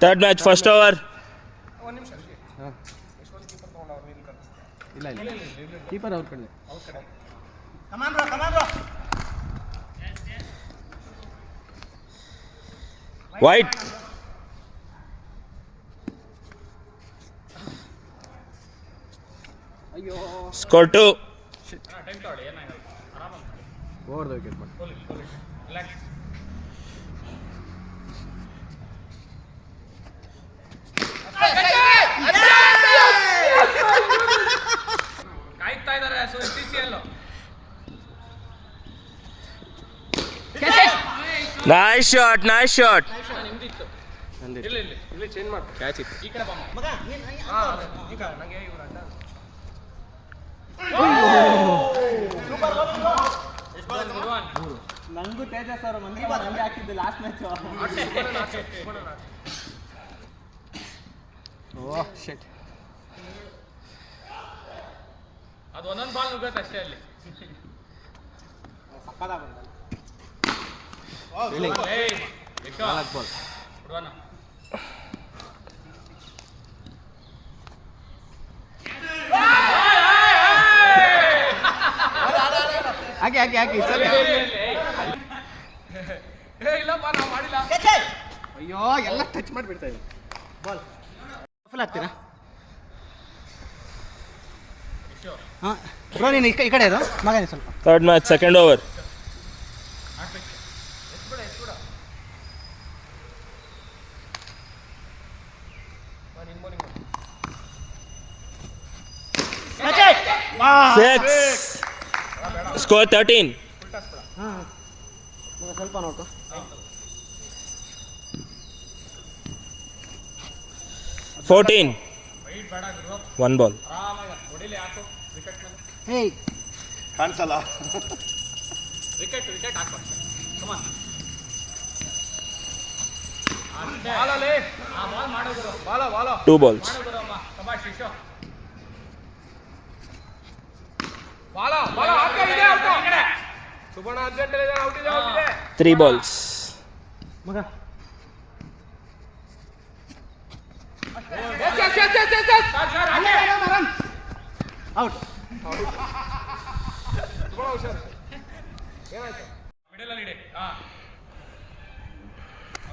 Third match first over. ಇಲ್ಲ keeper ಅವ್ರ ಕಡೆ. ವೈಟ್. ಅಯ್ಯೋ ಸ್ಕೋರ್ 2. ಓವರ್ ವಿಕೆಟ್ ಮಾಡಿ. ಕಾಯ್ತಾ ಇದ್ದಾರೆ CCL. Nice shot, nice shot. ನಿಮ್ದಿತ್ತು. ನಂದಿತ್ತು. ಇಲ್ಲಿ ಚೇಂಜ್ ಮಾಡಿ. ಕ್ಯಾಚ್ ಇತ್ತು. ಈ ಕಡೆ ಬಾ ಮಗ. ಈಗ ನನಗೆ ಇವರು ಅಡ್ಡ. ನಂಗೂ ತೇಜಸ್ ಅವರು ಮಂದಿ ನಂಗೆ ಹಾಕಿದ್ದು ಲಾಸ್ಟ್ ಮ್ಯಾಚ್. ಓ ಶಿಟ್. ಅದು ಒಂದೊಂದು ಬಾಲ್ ನುಗ್ಗತ್ತೆ ಅಷ್ಟೇ ಅಲ್ಲಿ. ಸಕ್ಕದ ಬಂದ. ಏಯ್ ನಾಲ್ಕು ಬಾಲ್. ಬಿಡೋಣ. ಹಾಕಿ ಸರಿ. ಇಲ್ಲಪ್ಪ ನಾವು ಮಾಡಿಲ್ಲ. ಅಯ್ಯೋ ಎಲ್ಲ ಟಚ್ ಮಾಡಿಬಿಡ್ತಾ ಇದ್ದೀನಿ. ಬಾಲ್ ಫುಲ್ ಆಗ್ತೀರಾ? ಹಾಂ ಬ್ರೋ ನೀನು ಈ ಕಡೆ ಅದು ಮಗನೇ ಸ್ವಲ್ಪ. Third match second over. Six. Score 13. ಹಾಂ ಸ್ವಲ್ಪ ನೋಡ್ಕೊ. 14. One ball. ಆರಾಮಾಗಿ ಹೊಡಿಲಿ ಹಾಕು ವಿಕೆಟ್ ಮೇಲೆ. ಹೇಯ್ ಕಾಣಿಸಲ್ಲ. ವಿಕೆಟ್ ಹಾಕು. ಕಮಾನ್. ಬಾಲಲ್ಲಿ ಆ ಬಾಲ್ ಮಾಡೋದು. ಬಾಲ 2 balls. ಮಾಡೋದು ಅಮ್ಮ. ಕಮಾನ್ ಶಿಶು. ಬಾಲ ಹಾಕಿ ಇದೆ ಔಟ್. ಸುಬಣ್ಣ ಅರ್ಜೆಂಟ್ ಇದೆ ಔಟ್ ಇದೆ. 3 balls. ಮಗ ಔಟ್. ಮಿಡಲ್ ಅಲ್ಲಿ ಇಡಿ. ಹಾ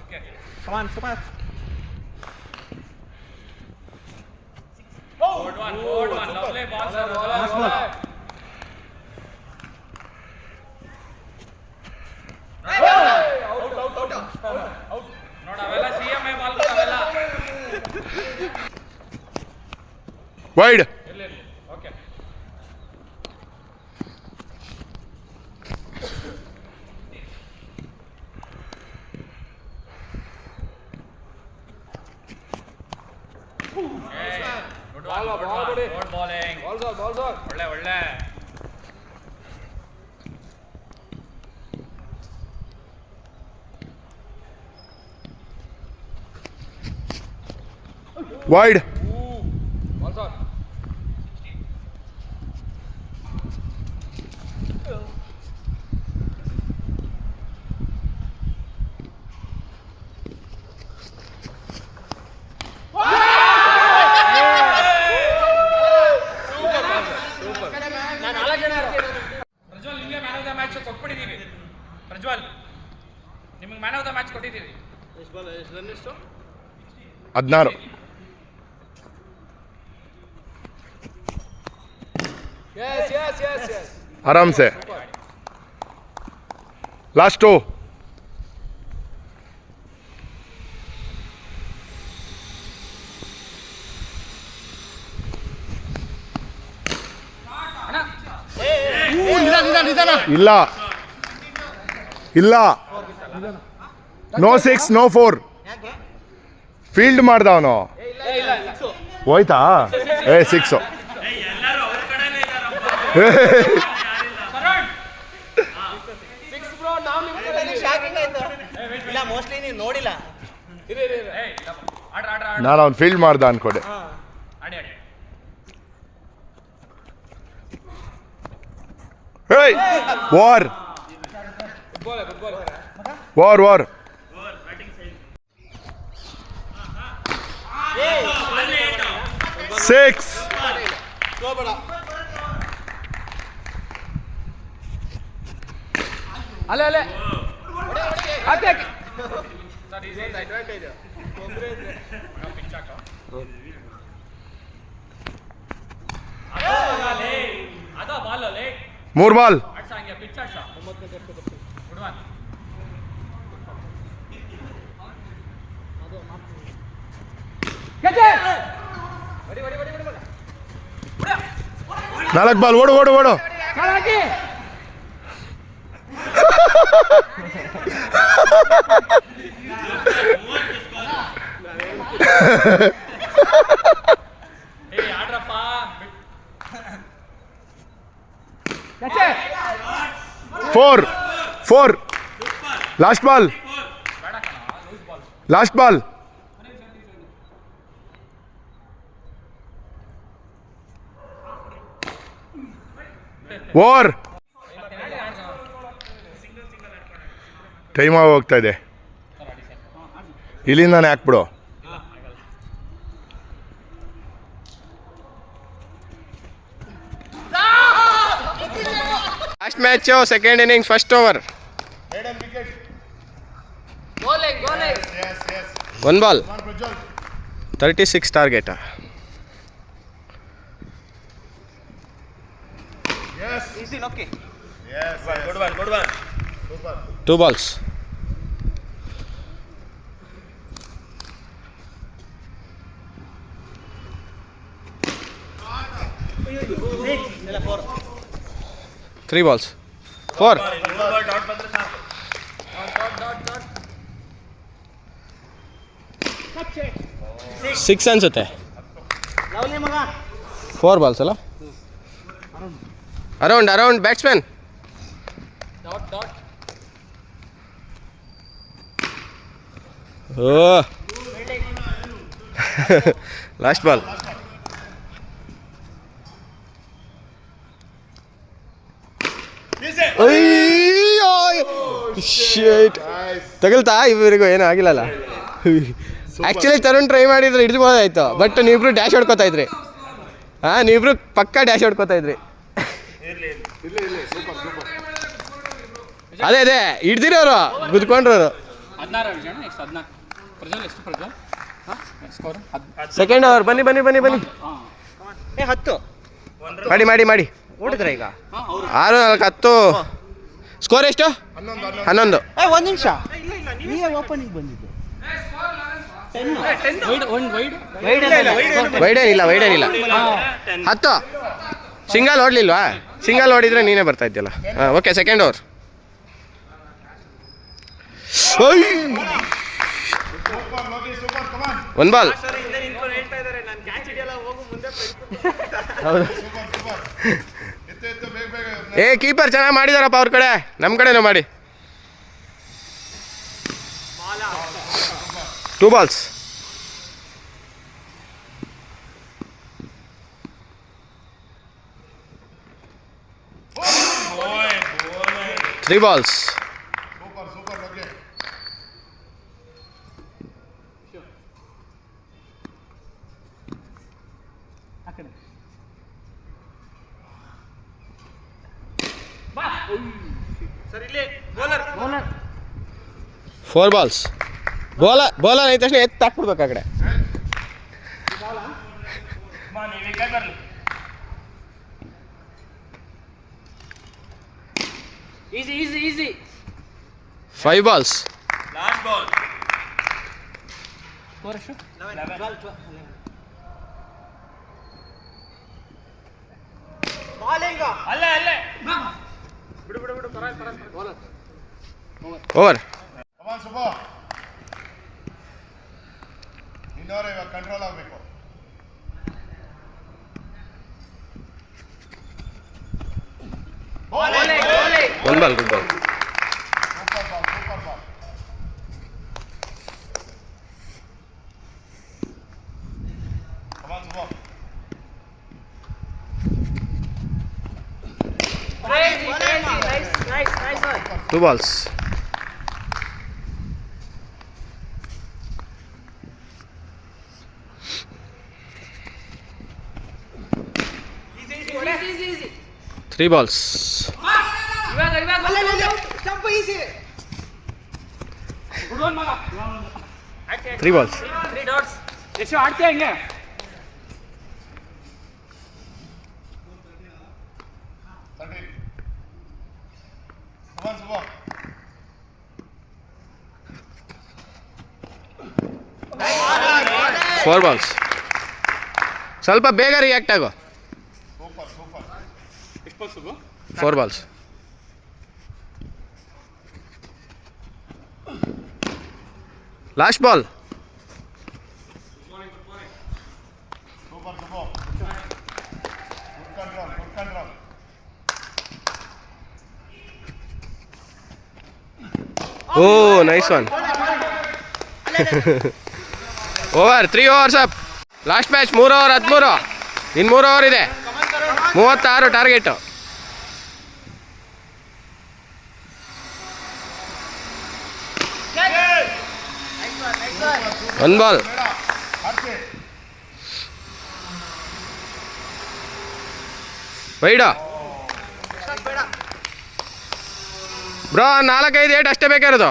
okay. Come on super. Board one lovely ball sir. Out ನೋಡ ಅವೆಲ್ಲ CMA ಬಾಲ್ ಅವೆಲ್ಲ. ವೈಡ್. ಇರ್ಲಿ ಓಕೆ. Good bowling. ಒಳ್ಳೆ ವೈಡ್. ಪ್ರಜ್ವಲ್ ನಿಮಗೆ ಮ್ಯಾನ್ ಆಫ್ ದ ಮ್ಯಾಚ್ ಕೊಟ್ಬಿಟ್ಟಿದ್ದೀವಿ. ಪ್ರಜ್ವಲ್ ನಿಮಗೆ ಮ್ಯಾನ್ ಆಫ್ ದ ಮ್ಯಾಚ್ ಕೊಟ್ಟಿದ್ದೀವಿ. 16. आराम से लास्ट 2. ಇಲ್ಲ ಇಲ್ಲ ನೋ 6 ನೋ 4 ಫೀಲ್ಡ್ ಮಾಡ್ದ ಅವನು. ಹೋಯ್ತಾ? 6. ಮೋಸ್ಟ್ಲಿ ನೀವು ನೋಡಿಲ್ಲ. ನಾನು ಅವ್ನು ಫೀಲ್ಡ್ ಮಾಡ್ದ ಅನ್ಕೊಂಡೆ. War war war six. ಅಲ್ಲೇ ಅಲ್ಲೇ ಹಾಕಿ ಹಾಕಿ ಅದ ಬಾಲ್ ಅಲ್ಲೇ 3 ಬಾಲ್. ಆಡ್ಸ ಹಂಗೆ ಪಿಚ್ ಆಡ್ಸ ಗುಡ್ ಒನ್ 4 ಬಾಲ್. ಓಡು ಓಡು ಓಡು. ಹಾಕಿ ಏ ಆಡ್ರಪ್ಪ 4. Last ball. Last ball. Over. Time ಹೋಗ್ತಾ ಇದೆ. ಇಲ್ಲಿಂದಾನೆ ಹಾಕ್ಬಿಡು. Last match second innings first over. 1 ball 36 target. Good one 2 balls. Three balls. 4. 6 ಅನ್ಸುತ್ತೆ. 4 ಬಾಲ್ಸ್ ಅಲ್ಲ. Around batsman. ಓ ಲಾಸ್ಟ್ ಬಾಲ್. ತಗಲ್ತಾ ಇವರಿಗೂ ಏನೂ ಆಗಿಲ್ಲಲ್ಲ. ಆ್ಯಕ್ಚುಲಿ ತರುಣ್ ಟ್ರೈ ಮಾಡಿದ್ರೆ ಹಿಡಿದ್ಬೋದಾಯ್ತು, ಬಟ್ ನೀವಿಬ್ರು ಡ್ಯಾಶ್ ಹೊಡ್ಕೋತಾ ಇದ್ರಿ. ಹಾಂ, ನೀವಿಬ್ರು ಪಕ್ಕಾ ಡ್ಯಾಶ್ ಹೊಡ್ಕೋತಾ ಇದ್ರಿ. ಅದೇ ಹಿಡ್ದಿರೋರು ಗುದ್ಕೊಂಡ್ರವರು. 16 ಜನ ಎಷ್ಟು 14 ಪ್ರಜ್ವಲ್ ಎಷ್ಟು ಪ್ರಜ್ವಲ್ ಸ್ಕೋರ್ ಸೆಕೆಂಡ್ ಓವರ್. ಬನ್ನಿ 10 ಮಾಡಿ ಓಡಿದ್ರೆ ಈಗ 6 4 10. ಸ್ಕೋರ್ ಎಷ್ಟು? 11. ಒಂದು ನಿಮಿಷ ನೀವೇ ಓಪನಿಂಗ್ ಬಂದಿದ್ದು. ವೈಡ್ ಏನಿಲ್ಲ 10. ಸಿಂಗಲ್ ಹೊಡ್ಲಿಲ್ವಾ? ಸಿಂಗಲ್ ಹೊಡಿದ್ರೆ ನೀನೇ ಬರ್ತಾ ಇದ್ಯಲ್ಲ. ಹಾಂ, ಓಕೆ. Second over. 1 ಬಾಲ್. ಏ ಕೀಪರ್ ಚೆನ್ನಾಗಿ ಮಾಡಿದಾರಪ್ಪ ಅವ್ರ ಕಡೆ, ನಮ್ಮ ಕಡೆನೂ ಮಾಡಿ. 2 balls. 3 balls. Four balls. Bowler ಆದ ತಕ್ಷಣ ಎತ್ತು ಹಾಕ್ಬಿಡ್ಬೇಕು ಆ ಕಡೆ. Easy 5 balls. Last ball. Score ಎಷ್ಟು? 11 ಅಲ್ಲೇ ಓವರ್. ಇನ್ನೋರ ಇವಾಗ ಕಂಟ್ರೋಲ್ ಆಗಬೇಕು. One ball. Good ball. Two balls. 3 balls. Good one ಮಗ 3 balls. 3 ಡಾಟ್ಸ್ ಎಷ್ಟು ಆಡ್ತೀಯ ಹಿಂಗೆ Come on, 4 balls. ಸ್ವಲ್ಪ ಬೇಗ ರಿಯಾಕ್ಟ್ ಆಗೋ. ಎಷ್ಟು balls 4 balls. Last ball. Oh, nice one. Over, 3 overs up. Last match 3 over 13. ಇನ್ನು 3 ಓವರ್ ಇದೆ. 36 target. One ball. Wide bro 4-5 ಏಟ್ ಅಷ್ಟೇ ಬೇಕಾಗಿರೋದು.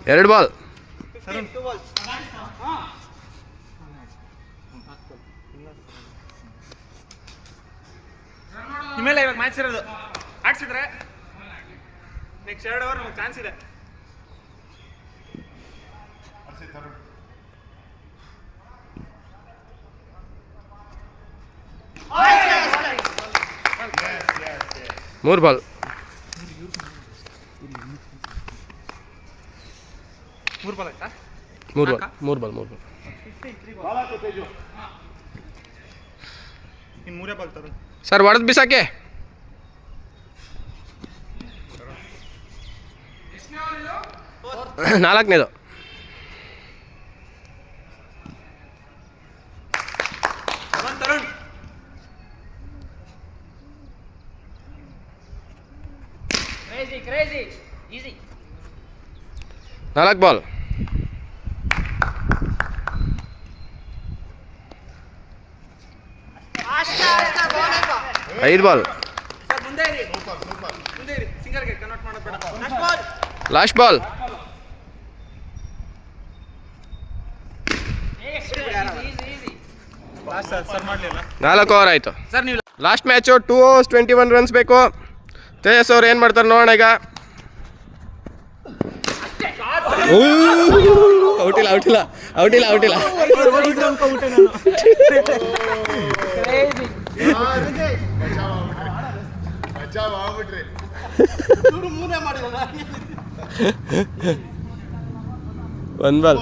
2 ಬಾಲ್. ನಿಮ್ಮೆಲ್ಲ ಇವಾಗ ಮ್ಯಾಚ್ ಇರೋದು ಆಡ್ಸಿದ್ರೆ ನೆಕ್ಸ್ಟ್ 2 ಓವರ್ ನಮಗೆ ಚಾನ್ಸ್ ಇದೆ. ಮೂರು ಬಾಲ್. ಮೂರು ಬಾಲ್ ಆಯ್ತಾ? 3 ಬಾಲ್. ಇನ್ನು 3 ಬಾಲ್ ತರು ಸರ್ ಹೊಡೆದು ಬಿಸಾಕೆ. ನಾಲ್ಕನೇದು. ತರುಣ್ 4 ಬಾಲ್. 5 ಬಾಲ್. ಮುಂದೆ ಇರಿ ಸಿಂಗರ್ಗೆ ಕನ್ವರ್ಟ್ ಮಾಡೋದು ಬೇಡ. Last ball. ಸರ್ ಮಾಡಲಿಲ್ಲ 4 ಓವರ್ ಆಯಿತು. ಸರ್ ನೀವು ಲಾಸ್ಟ್ ಮ್ಯಾಚು 2 overs 21 runs ಬೇಕು. ತೇಜಸ್ ಅವ್ರು ಏನು ಮಾಡ್ತಾರೆ ನೋಡೋಣ ಈಗ. ಔಟಿಲ್ಲ. One ball.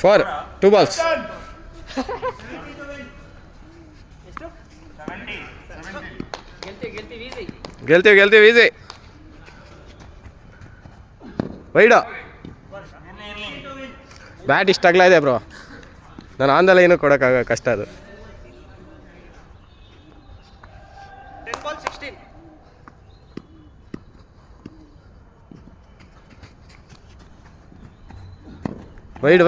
For 2 balls. ಗೆಲ್ತೀವಿ ಈಸಿ. ವೈಡ ಬ್ಯಾಟ್ ಇಷ್ಟ ಆಗ್ಲಾ ಇದೆ ಬ್ರೋ. ನಾನು ಆಂದಲ್ಲ ಏನೂ ಕೊಡೋಕ್ಕಾಗ ಕಷ್ಟ ಅದು. 10 ball 16. Wide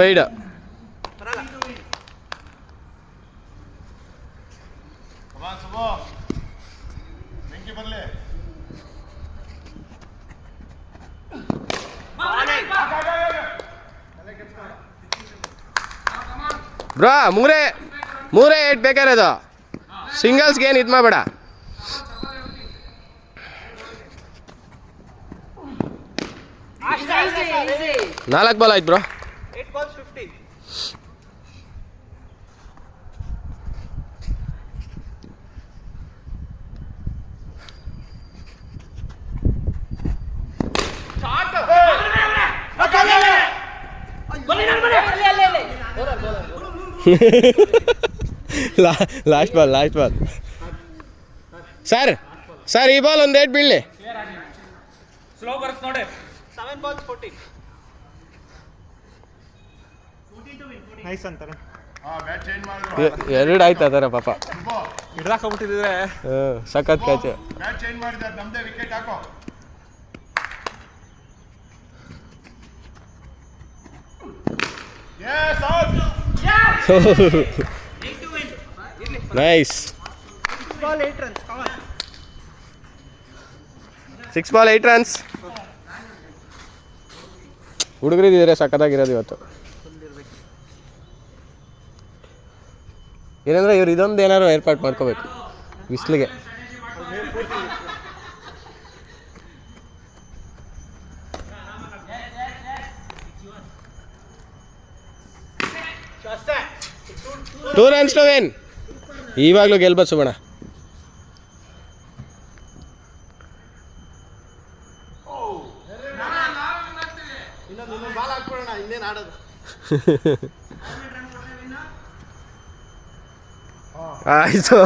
bro. ಮೂರೇ ಏಟ್ ಬೇಕಾಗಿರೋದು. ಸಿಂಗಲ್ಸ್ಗೆ ಏನು ಇದು ಮಾಡಬೇಡ. 4 ಬಾಲ್ ಆಯ್ತು bro. 8 balls 15. Last ball. Sir ಈ ಬಾಲ್ ಒಂದು ಏಟ್ ಬೀಳಲಿ. ಸ್ಲೋ ಬರುತ್ತೆ ನೋಡಿ. 7 balls 14. ನೈಸ್ ಅಂತಾರೆ. ಬ್ಯಾಟ್ ಚೇಂಜ್ ಮಾಡಿದ್ರು ಎರಡು ಆಯ್ತು ಆ ಥರ ಪಾಪ. ಹಿಡ್ದಾಕೊಂಡ್ಬಿಟ್ಟಿದ್ರೆ ಸಖತ್ ಕ್ಯಾಚ್. ಬ್ಯಾಟ್ ಚೇಂಜ್ ಮಾಡಿದ್ದಾರೆ ನಮ್ದೇ ವಿಕೆಟ್ ಹಾಕೋ. Yes, out. Nice. 6 ball 8 runs. Come on. 6 ball 8 runs. ಹುಡುಗರಿದ್ರೆ ಸಖತ್ತಾಗಿರೋದು ಇವತ್ತು. ಏನಂದ್ರೆ ಇವ್ರು ಇದೊಂದು ಏನಾದ್ರು ಏರ್ಪಾಟ್ ಮಾಡ್ಕೋಬೇಕು ಬಿಸಿಲಿಗೆ. Two runs to win. ಇವಾಗಲೂ ಗೆಲ್ಬೋದು ಸುಬಣ. ಇನ್ನೊಂದು ಬಾಲ್ ಹಾಕ್ಬಿಡೋಣ, ಇನ್ನೇನು ಆಡೋದು. ಆಯಿತು.